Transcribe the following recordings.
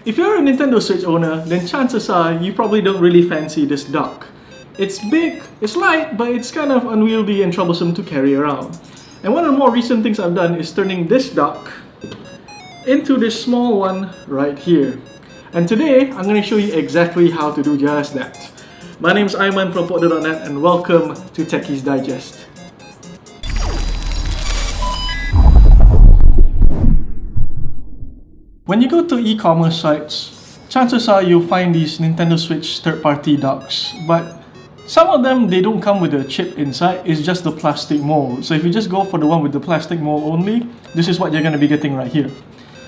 If you're a Nintendo Switch owner, then chances are you probably don't really fancy this dock. It's big, it's light, but it's kind of unwieldy and troublesome to carry around. And one of the more recent things I've done is turning this dock into this small one right here. And today, I'm going to show you exactly how to do just that. My name is Ayman from Podder.net and welcome to Techie's Digest. When you go to e-commerce sites, chances are you'll find these Nintendo Switch third-party docks, but some of them, they don't come with a chip inside, it's just the plastic mold. So if you just go for the one with the plastic mold only, this is what you're going to be getting right here.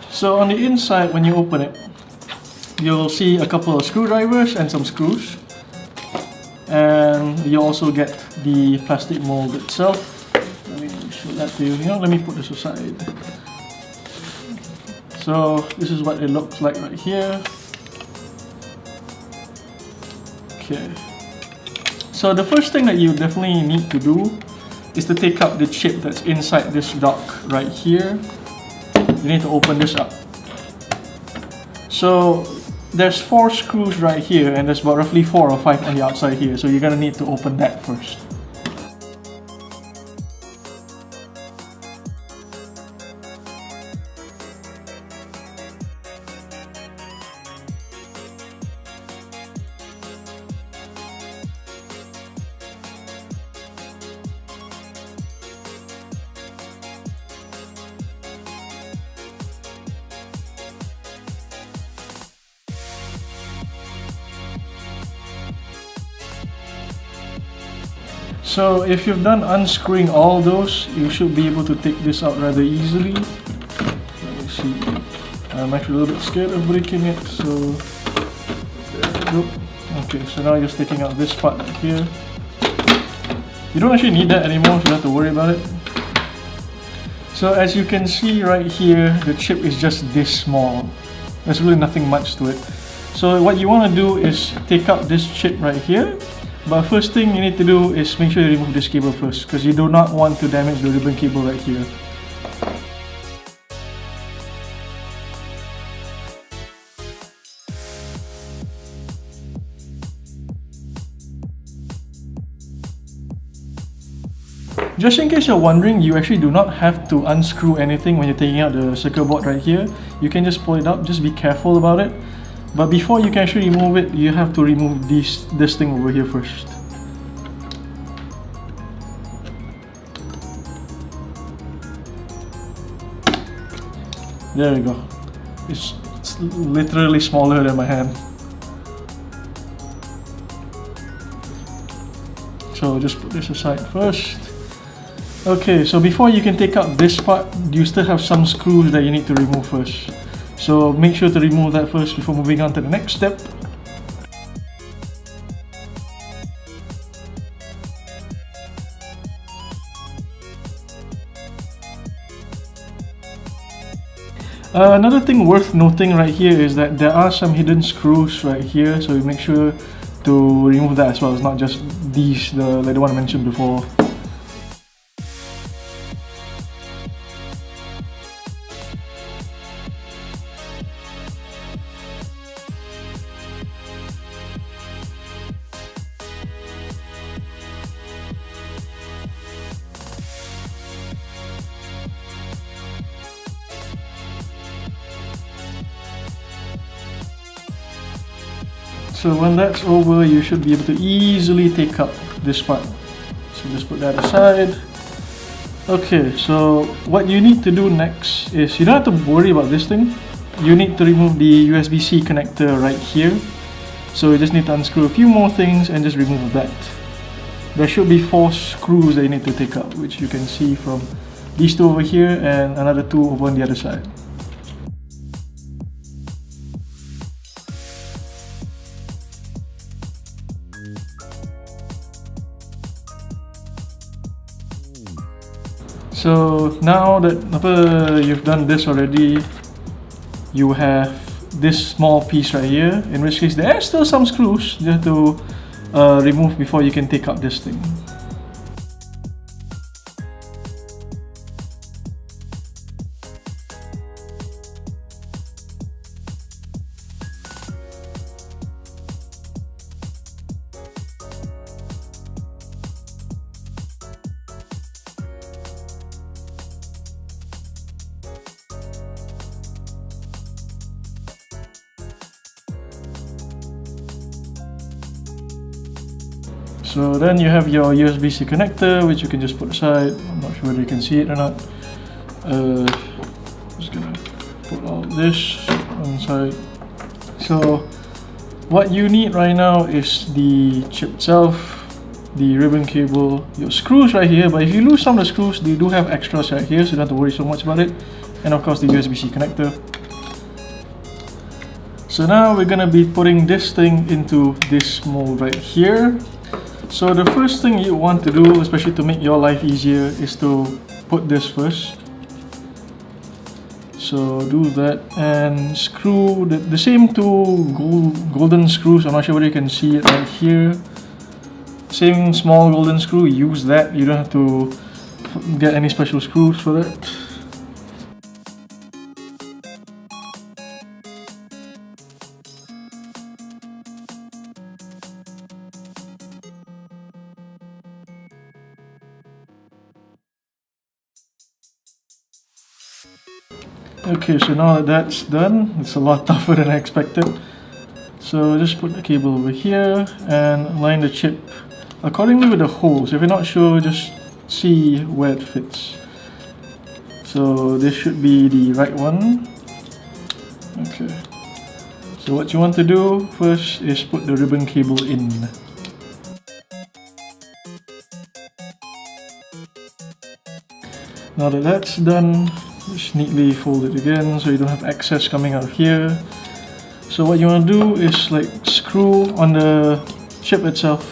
So on the inside, when you open it, you'll see a couple of screwdrivers and some screws. And you also get the plastic mold itself. Let me show that to you. Let me put this aside. So this is what it looks like right here. Okay. So the first thing that you definitely need to do is to take out the chip that's inside this dock right here. You need to open this up. So there's 4 screws right here and there's about roughly 4 or 5 on the outside here. So you're gonna need to open that first. So if you've done unscrewing all those, you should be able to take this out rather easily. Let me see. I'm actually a little bit scared of breaking it, so there we go. Okay, so now just taking out this part right here. You don't actually need that anymore, so you don't have to worry about it. So as you can see right here, the chip is just this small. There's really nothing much to it. So what you want to do is take out this chip right here. But first thing you need to do is make sure you remove this cable first, because you do not want to damage the ribbon cable right here. Just in case you're wondering, you actually do not have to unscrew anything when you're taking out the circuit board right here. You can just pull it out, just be careful about it. But before you can actually remove it, you have to remove this thing over here first. There we go. It's literally smaller than my hand. So just put this aside first. Okay, so before you can take out this part, you still have some screws that you need to remove first. So make sure to remove that first before moving on to the next step. Another thing worth noting right here is that there are some hidden screws right here, so make sure to remove that as well. It's not just these, like the one I mentioned before. So when that's over, you should be able to easily take out this part. So just put that aside. Okay, so what you need to do next is, you don't have to worry about this thing. You need to remove the USB-C connector right here. So you just need to unscrew a few more things and just remove that. There should be 4 screws that you need to take out, which you can see from these 2 over here and another 2 over on the other side. So now that you've done this already, you have this small piece right here, in which case there are still some screws you have to remove before you can take out this thing. So then you have your USB-C connector, which you can just put aside. I'm not sure whether you can see it or not. Just gonna put all this on the side. So what you need right now is the chip itself, the ribbon cable, your screws right here, but if you lose some of the screws, they do have extras right here, so you don't have to worry so much about it. And of course the USB-C connector. So now we're gonna be putting this thing into this mold right here. So the first thing you want to do, especially to make your life easier, is to put this first. So do that and screw the same two golden screws. I'm not sure whether you can see it right here. Same small golden screw, use that. You don't have to get any special screws for that. Okay, so now that that's done, it's a lot tougher than I expected. So just put the cable over here and line the chip accordingly with the holes. If you're not sure, just see where it fits. So this should be the right one. Okay. So what you want to do first is put the ribbon cable in. Now that that's done, just neatly fold it again so you don't have excess coming out here. So what you want to do is like screw on the chip itself.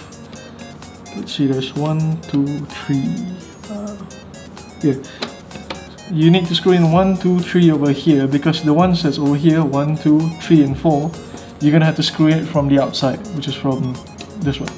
Let's see, there's 1, 2, 3. Yeah. You need to screw in 1, 2, 3 over here, because the ones that's over here, 1, 2, 3 and 4, you're gonna have to screw it from the outside, which is from this one.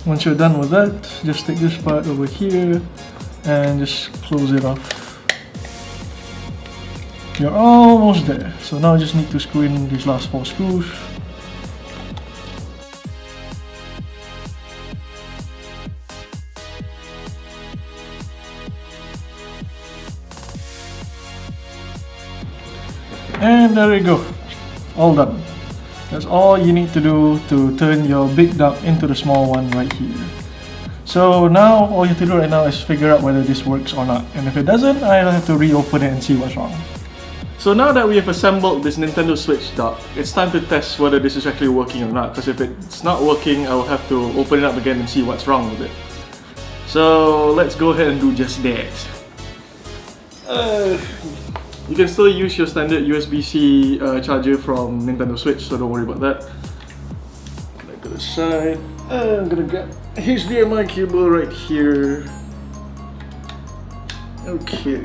Once you're done with that, just take this part over here and just close it off. You're almost there. So now you just need to screw in these last 4 screws. And there we go. All done. That's all you need to do to turn your big duck into the small one right here. So now all you have to do right now is figure out whether this works or not. And if it doesn't, I'll have to reopen it and see what's wrong. So now that we have assembled this Nintendo Switch dock, it's time to test whether this is actually working or not. Because if it's not working, I'll have to open it up again and see what's wrong with it. So let's go ahead and do just that. You can still use your standard USB-C charger from Nintendo Switch, so don't worry about that. Connect to the side. I'm gonna get HDMI cable right here. Okay.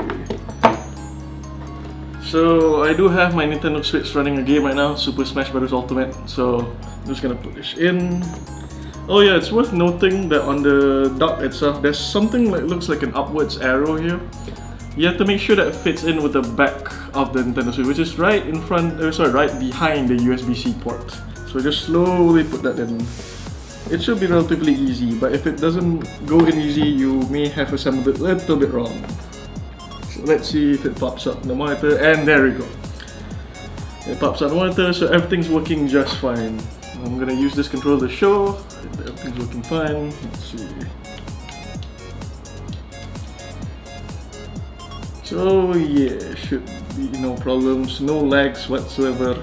So I do have my Nintendo Switch running a game right now, Super Smash Bros. Ultimate. So I'm just gonna put this in. Oh yeah, it's worth noting that on the dock itself, there's something that looks like an upwards arrow here. You have to make sure that it fits in with the back of the Nintendo Switch, which is right in front, right behind the USB-C port. So just slowly put that in. It should be relatively easy, but if it doesn't go in easy, you may have assembled it a little bit wrong. So let's see if it pops up on the monitor, and there we go. It pops up on the monitor, so everything's working just fine. I'm gonna use this controller to show that everything's working fine. Let's see. So yeah, should be no problems, no lags whatsoever.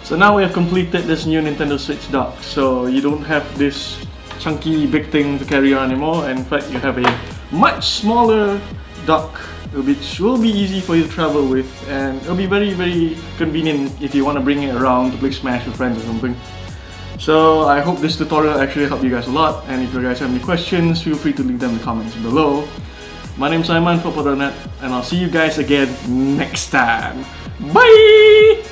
So now we have completed this new Nintendo Switch dock. So you don't have this chunky big thing to carry on anymore. And in fact, you have a much smaller dock, which will be easy for you to travel with, and it'll be very, very convenient if you want to bring it around to play Smash with friends or something. So I hope this tutorial actually helped you guys a lot, and if you guys have any questions, feel free to leave them in the comments below. My name's Simon, Football.net, and I'll see you guys again next time. Bye!